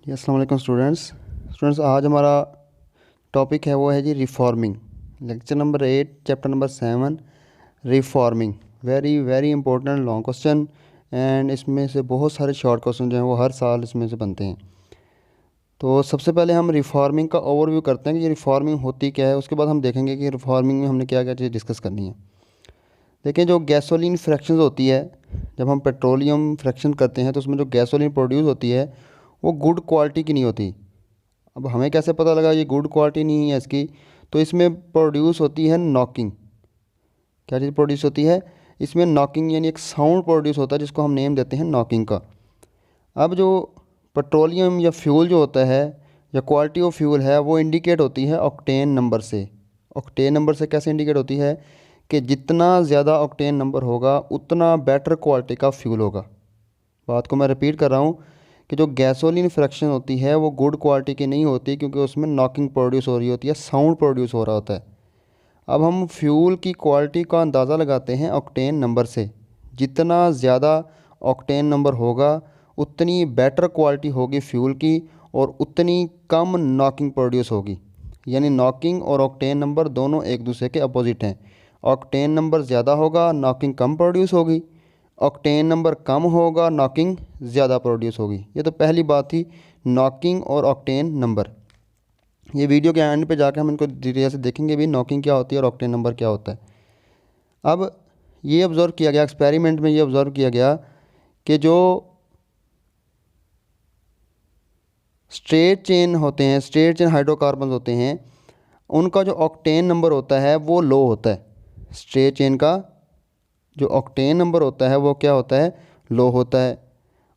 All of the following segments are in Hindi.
जी अस्सलाम वालेकुम स्टूडेंट्स आज हमारा टॉपिक है वो है जी reforming. Lecture number 8 chapter number 7 reforming. Very very important long question and इसमें से बहुत सारे शॉर्ट क्वेश्चन जो हैं वो हर साल इसमें से बनते हैं। तो सबसे पहले हम रिफॉर्मिंग का ओवरव्यू करते हैं कि ये रिफॉर्मिंग होती क्या है। उसके बाद हम देखेंगे कि रिफॉर्मिंग में हमने क्या क्या चीज़ डिस्कस करनी है। देखिए, जो गैसोलीन फ्रैक्शन होती है, जब हम पेट्रोलियम फ्रैक्शन करते हैं तो उसमें जो गैसोलीन प्रोड्यूस होती है वो गुड क्वालिटी की नहीं होती। अब हमें कैसे पता लगा ये गुड क्वालिटी नहीं है इसकी? तो इसमें प्रोड्यूस होती है नॉकिंग। क्या चीज़ प्रोड्यूस होती है इसमें? नॉकिंग, यानी एक साउंड प्रोड्यूस होता है जिसको हम नेम देते हैं नॉकिंग का। अब जो पेट्रोलियम या फ्यूल जो होता है या क्वालिटी ऑफ फ्यूल है वो इंडिकेट होती है ऑक्टेन नंबर से। ऑक्टेन नंबर से कैसे इंडिकेट होती है कि जितना ज़्यादा ऑक्टेन नंबर होगा उतना बेटर क्वालिटी का फ्यूल होगा। बात को मैं रिपीट कर रहा हूँ कि जो गैसोलीन फ्रैक्शन होती है वो गुड क्वालिटी की नहीं होती, क्योंकि उसमें नॉकिंग प्रोड्यूस हो रही होती है, साउंड प्रोड्यूस हो रहा होता है। अब हम फ्यूल की क्वालिटी का अंदाज़ा लगाते हैं ऑक्टेन नंबर से। जितना ज़्यादा ऑक्टेन नंबर होगा उतनी बेटर क्वालिटी होगी फ्यूल की और उतनी कम नॉकिंग प्रोड्यूस होगी। यानी नॉकिंग और ऑक्टेन नंबर दोनों एक दूसरे के अपोजिट हैं। ऑक्टेन नंबर ज़्यादा होगा, नॉकिंग कम प्रोड्यूस होगी। ऑक्टेन नंबर कम होगा, नॉकिंग ज़्यादा प्रोड्यूस होगी। ये तो पहली बात थी, नॉकिंग और ऑक्टेन नंबर। ये वीडियो के एंड पे जाके हम इनको डिटेल से देखेंगे भी, नॉकिंग क्या होती है और ऑक्टेन नंबर क्या होता है। अब ये ऑब्ज़र्व किया गया, एक्सपेरिमेंट में ये ऑब्ज़र्व किया गया कि जो स्ट्रेट चेन होते हैं, स्ट्रेट चेन हाइड्रोकार्बन होते हैं, उनका जो ऑक्टेन नंबर होता है वो लो होता है। स्ट्रेट चेन का जो ऑक्टेन नंबर होता है वो क्या होता है? लो होता है।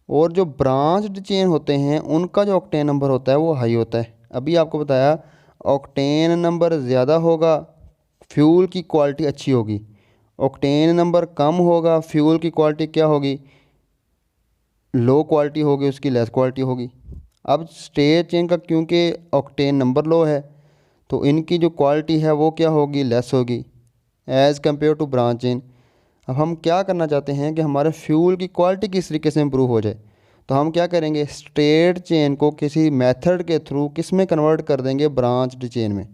और जो ब्रांच्ड चेन होते हैं उनका जो ऑक्टेन नंबर होता है वो हाई होता है। अभी आपको बताया, ऑक्टेन नंबर ज़्यादा होगा फ्यूल की क्वालिटी अच्छी होगी, ऑक्टेन नंबर कम होगा फ्यूल की क्वालिटी क्या होगी? लो क्वालिटी होगी, उसकी लेस क्वालिटी होगी। अब स्ट्रेट चेन का क्योंकि ऑक्टेन नंबर लो है तो इनकी जो क्वालिटी है वो क्या होगी? लेस होगी as compare to branch chain. अब हम क्या करना चाहते हैं कि हमारे फ्यूल की क्वालिटी किस तरीके से इम्प्रूव हो जाए, तो हम क्या करेंगे, स्ट्रेट चेन को किसी मेथड के थ्रू किस में कन्वर्ट कर देंगे? ब्रांच्ड चेन में।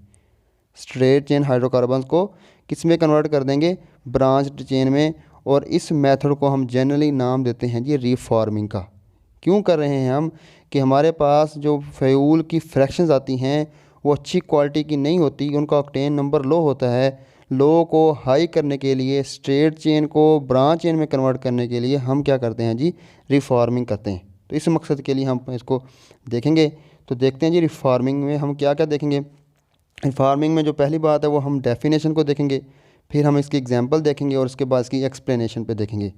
स्ट्रेट चेन हाइड्रोकार्बन्स को किस में कन्वर्ट कर देंगे? ब्रांच्ड चेन में। और इस मेथड को हम जनरली नाम देते हैं जी रिफॉर्मिंग का। क्यों कर रहे हैं हम? कि हमारे पास जो फ्यूल की फ्रैक्शंस आती हैं वो अच्छी क्वालिटी की नहीं होती, उनका ऑक्टेन नंबर लो होता है। लो को हाई करने के लिए, स्ट्रेट चेन को ब्रांच चेन में कन्वर्ट करने के लिए हम क्या करते हैं जी? रिफॉर्मिंग करते हैं। तो इस मकसद के लिए हम इसको देखेंगे। तो देखते हैं जी रिफॉर्मिंग में हम क्या क्या देखेंगे। रिफॉर्मिंग में जो पहली बात है वो हम डेफिनेशन को देखेंगे, फिर हम इसकी एग्जांपल देखेंगे और उसके बाद इसकी एक्सप्लेनेशन पे देखेंगे।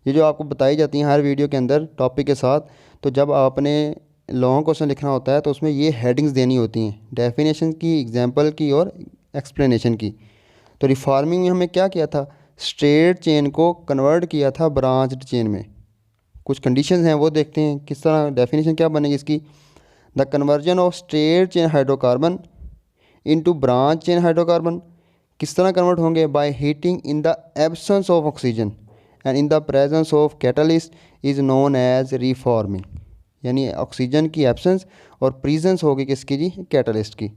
ये जो आपको बताई जाती हैं हर वीडियो के अंदर टॉपिक के साथ, तो जब आपने लॉन्ग क्वेश्चन लिखना होता है तो उसमें ये हेडिंग्स देनी होती हैं, डेफिनेशन की, एग्जांपल की और एक्सप्लेनेशन की। तो रिफॉर्मिंग में हमने क्या किया था? स्ट्रेट चेन को कन्वर्ट किया था ब्रांच्ड चेन में। कुछ कंडीशंस हैं वो देखते हैं किस तरह डेफिनेशन क्या बनेगी इसकी। The conversion of straight chain hydrocarbon into branch chain hydrocarbon किस तरह कन्वर्ट होंगे? By heating in the absence of oxygen and in the presence of catalyst is known as reforming. यानी ऑक्सीजन की एब्सेंस और प्रेजेंस होगी किसकी जी? कैटलिस्ट की।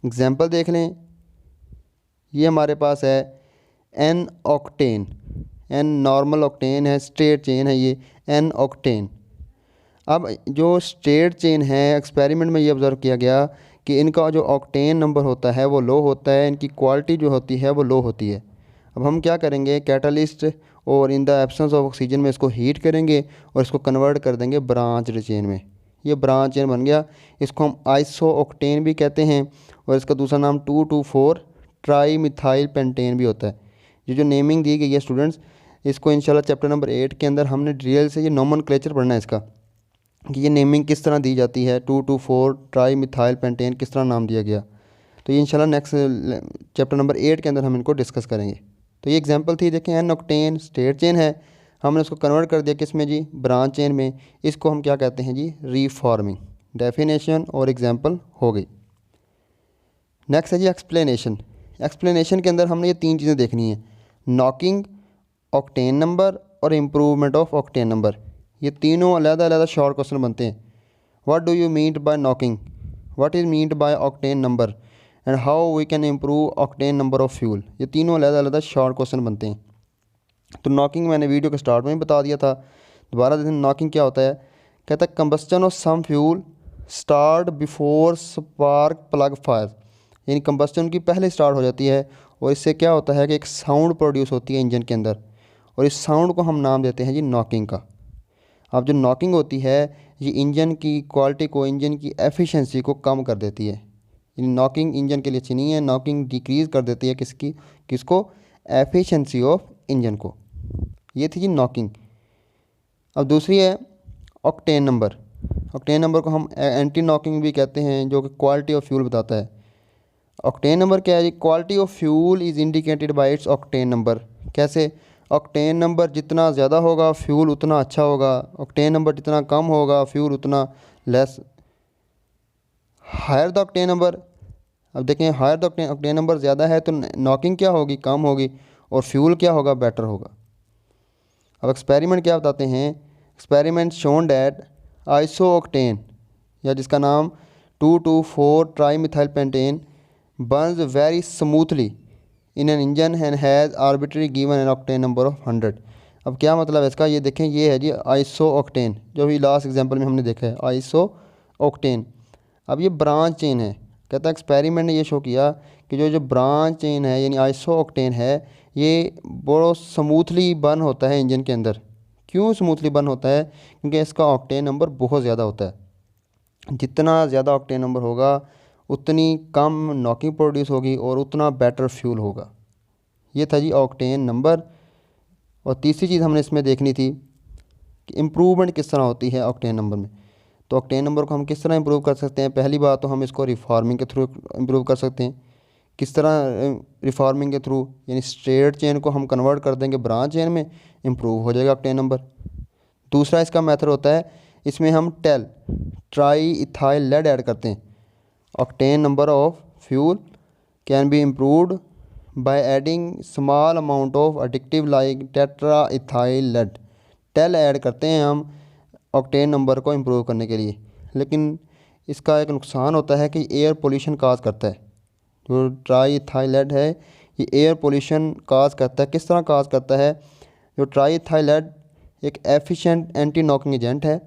एग्जांपल देख लें, ये हमारे पास है n octane. N normal octane है, स्ट्रेट चेन है ये एन ऑक्टेन। अब जो स्ट्रेट चेन है, एक्सपेरिमेंट में ये ऑब्ज़र्व किया गया कि इनका जो ऑक्टेन नंबर होता है वो लो होता है, इनकी क्वालिटी जो होती है वो लो होती है। अब हम क्या करेंगे, कैटलिस्ट और इन द एब्सेंस ऑफ ऑक्सीजन में इसको हीट करेंगे और इसको कन्वर्ट कर देंगे ब्रांच चेन में। ये ब्रांच चेन बन गया। इसको हम आइसो ऑक्टेन भी कहते हैं और इसका दूसरा नाम 2,2,4 ट्राई मिथाइल पेंटेन भी होता है। ये जो नेमिंग दी गई है स्टूडेंट्स, इसको इंशाल्लाह चैप्टर नंबर 8 के अंदर हमने डिटेल से ये नोमेनक्लेचर पढ़ना है इसका, कि ये नेमिंग किस तरह दी जाती है। 2,2,4 ट्राई मिथाइल पेंटेन किस तरह नाम दिया गया, तो ये इंशाल्लाह नेक्स्ट चैप्टर नंबर 8 के अंदर हम इनको डिस्कस करेंगे। तो ये एग्जांपल थी, देखें एन ऑक्टेन स्ट्रेट चेन है, हमने उसको कन्वर्ट कर दिया किस में जी? ब्रांच चेन में। इसको हम क्या कहते हैं जी? रिफॉर्मिंग। डेफिनेशन और एग्जांपल हो गई। नेक्स्ट है जी एक्सप्लेनेशन। एक्सप्लेनेशन के अंदर हमने ये तीन चीज़ें देखनी है, नॉकिंग, ऑक्टेन नंबर और इम्प्रूवमेंट ऑफ ऑक्टेन नंबर। ये तीनों अलग अलग शॉर्ट क्वेश्चन बनते हैं। What do you mean by knocking, what is mean by octane number and how we can improve octane number of fuel. ये तीनों अलग-अलग शॉर्ट क्वेश्चन बनते हैं। तो नॉकिंग मैंने वीडियो के स्टार्ट में ही बता दिया था, दोबारा देखें नॉकिंग क्या होता है। कहता है combustion of some fuel start before spark plug fire, यानी कंबस्टन की पहले स्टार्ट हो जाती है और इससे क्या होता है कि एक साउंड प्रोड्यूस होती है इंजन के अंदर, और इस साउंड को हम नाम देते हैं जी नॉकिंग का। अब जो नॉकिंग होती है ये इंजन की क्वालिटी को, इंजन की एफिशिएंसी को कम कर देती है। यानी नॉकिंग इंजन के लिए अच्छी नहीं है, नॉकिंग डिक्रीज़ कर देती है किसको, एफिशिएंसी ऑफ इंजन को। ये थी जी नॉकिंग। अब दूसरी है ऑक्टेन नंबर। ऑक्टेन नंबर को हम एंटी नॉकिंग भी कहते हैं, जो कि क्वालिटी ऑफ फ्यूल बताता है। ऑक्टेन नंबर क्या है जी, quality of fuel is indicated by its octane number. कैसे, ऑक्टेन नंबर जितना ज़्यादा होगा फ्यूल उतना अच्छा होगा, ऑक्टेन नंबर जितना कम होगा फ्यूल उतना less. Higher the octane number, अब देखें हायर द ऑक्टेन नंबर ज़्यादा है तो नॉकिंग क्या होगी, कम होगी, और फ्यूल क्या होगा, बेटर होगा। अब एक्सपेरिमेंट क्या बताते हैं, experiment shown that iso octane, या जिसका नाम 2,2,4 tri methyl pentane Burns very smoothly in an engine and has arbitrary given an octane number of 100। अब क्या मतलब है इसका, ये देखें, ये है जी आइसो ऑक्टेन, जो भी लास्ट एग्जांपल में हमने देखा है आइसो ऑक्टेन। अब ये ब्रांच चेन है, कहता है एक्सपेरिमेंट ने ये शो किया कि जो ब्रांच चेन है यानी आइसो ऑक्टेन है, ये बहुत स्मूथली बर्न होता है इंजन के अंदर। क्यों स्मूथली बर्न होता है, क्योंकि इसका ऑक्टेन नंबर बहुत ज़्यादा होता है। जितना ज़्यादा ऑक्टेन नंबर होगा उतनी कम नॉकिंग प्रोड्यूस होगी और उतना बेटर फ्यूल होगा। ये था जी ऑक्टेन नंबर। और तीसरी चीज़ हमने इसमें देखनी थी कि इम्प्रूवमेंट किस तरह होती है ऑक्टेन नंबर में। तो ऑक्टेन नंबर को हम किस तरह इम्प्रूव कर सकते हैं, पहली बात तो हम इसको रिफॉर्मिंग के थ्रू इम्प्रूव कर सकते हैं। किस तरह रिफॉर्मिंग के थ्रू, यानी स्ट्रेट चेन को हम कन्वर्ट कर देंगे ब्रांच चेन में, इम्प्रूव हो जाएगा ऑक्टेन नंबर। दूसरा इसका मेथड होता है, इसमें हम ट्राई इथाइल लेड ऐड करते हैं। Octane number of fuel can be improved by adding small amount of एडिक्टिव like tetra ethyl lead. TEL add करते हैं हम ऑक्टेन नंबर को इम्प्रूव करने के लिए, लेकिन इसका एक नुकसान होता है कि एयर पोल्यूशन काज करता है। जो ट्राई इथाइल लेड है ये एयर पोल्यूशन काज करता है। किस तरह काज करता है, जो ट्राई इथाइल लेड एक एफिशिएंट एंटी नॉकिंग एजेंट है,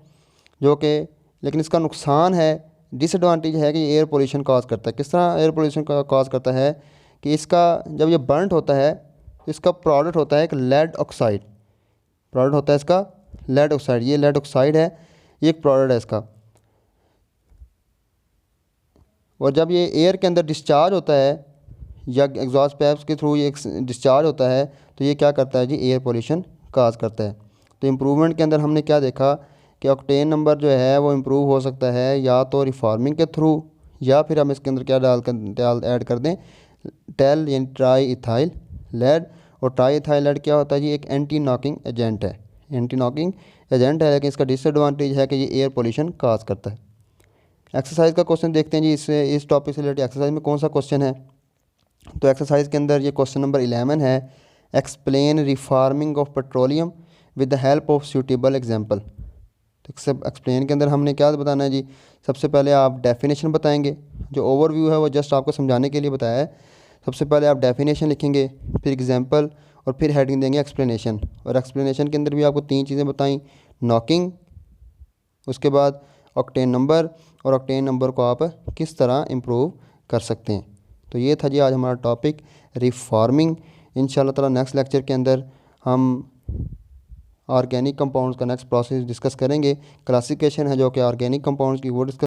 जो कि, लेकिन इसका नुकसान है, डिसएडवांटेज है कि एयर पोल्यूशन काज करता है। किस तरह एयर पोल्यूशन का काज करता है कि इसका जब ये बर्नट होता है तो इसका प्रोडक्ट होता है एक लेड ऑक्साइड, प्रोडक्ट होता है इसका लेड ऑक्साइड। ये लेड ऑक्साइड है, ये एक प्रोडक्ट है इसका। और जब ये एयर के अंदर डिस्चार्ज होता है या एग्जॉस्ट पाइप्स के थ्रू ये डिस्चार्ज होता है तो ये क्या करता है जी, एयर पोल्यूशन काज करता है। तो इम्प्रूवमेंट के अंदर हमने क्या देखा कि ऑक्टेन नंबर जो है वो इम्प्रूव हो सकता है या तो रिफॉर्मिंग के थ्रू, या फिर हम इसके अंदर क्या ऐड कर दें, टेल यानी ट्राई इथाइल लेड। और ट्राई इथाइल लेड क्या होता है जी, एक एंटी नॉकिंग एजेंट है, एंटी नॉकिंग एजेंट है, लेकिन इसका डिसएडवांटेज है कि ये एयर पोल्यूशन काज करता है। एक्सरसाइज का क्वेश्चन देखते हैं जी, इस टॉपिक से रिलेटेड एक्सरसाइज में कौन सा क्वेश्चन है। तो एक्सरसाइज के अंदर ये क्वेश्चन नंबर 11 है, explain reforming of petroleum with the help of suitable example. तो एक्सप्लेन के अंदर हमने क्या बताना है जी, सबसे पहले आप डेफिनेशन बताएंगे। जो ओवरव्यू है वो जस्ट आपको समझाने के लिए बताया है। सबसे पहले आप डेफिनेशन लिखेंगे, फिर एग्जांपल, और फिर हेडिंग देंगे एक्सप्लेनेशन। और एक्सप्लेनेशन के अंदर भी आपको 3 चीज़ें बताई, नॉकिंग, उसके बाद ऑक्टेन नंबर, और ऑक्टेन नंबर को आप किस तरह इम्प्रूव कर सकते हैं। तो ये था जी आज हमारा टॉपिक रिफॉर्मिंग। इंशाल्लाह ताला नेक्स्ट लेक्चर के अंदर हम ऑर्गेनिक कंपाउंड्स का नेक्स्ट प्रोसेस डिस्कस करेंगे। क्लासिफिकेशन है जो कि ऑर्गेनिक कंपाउंड्स की, वो डिस्कस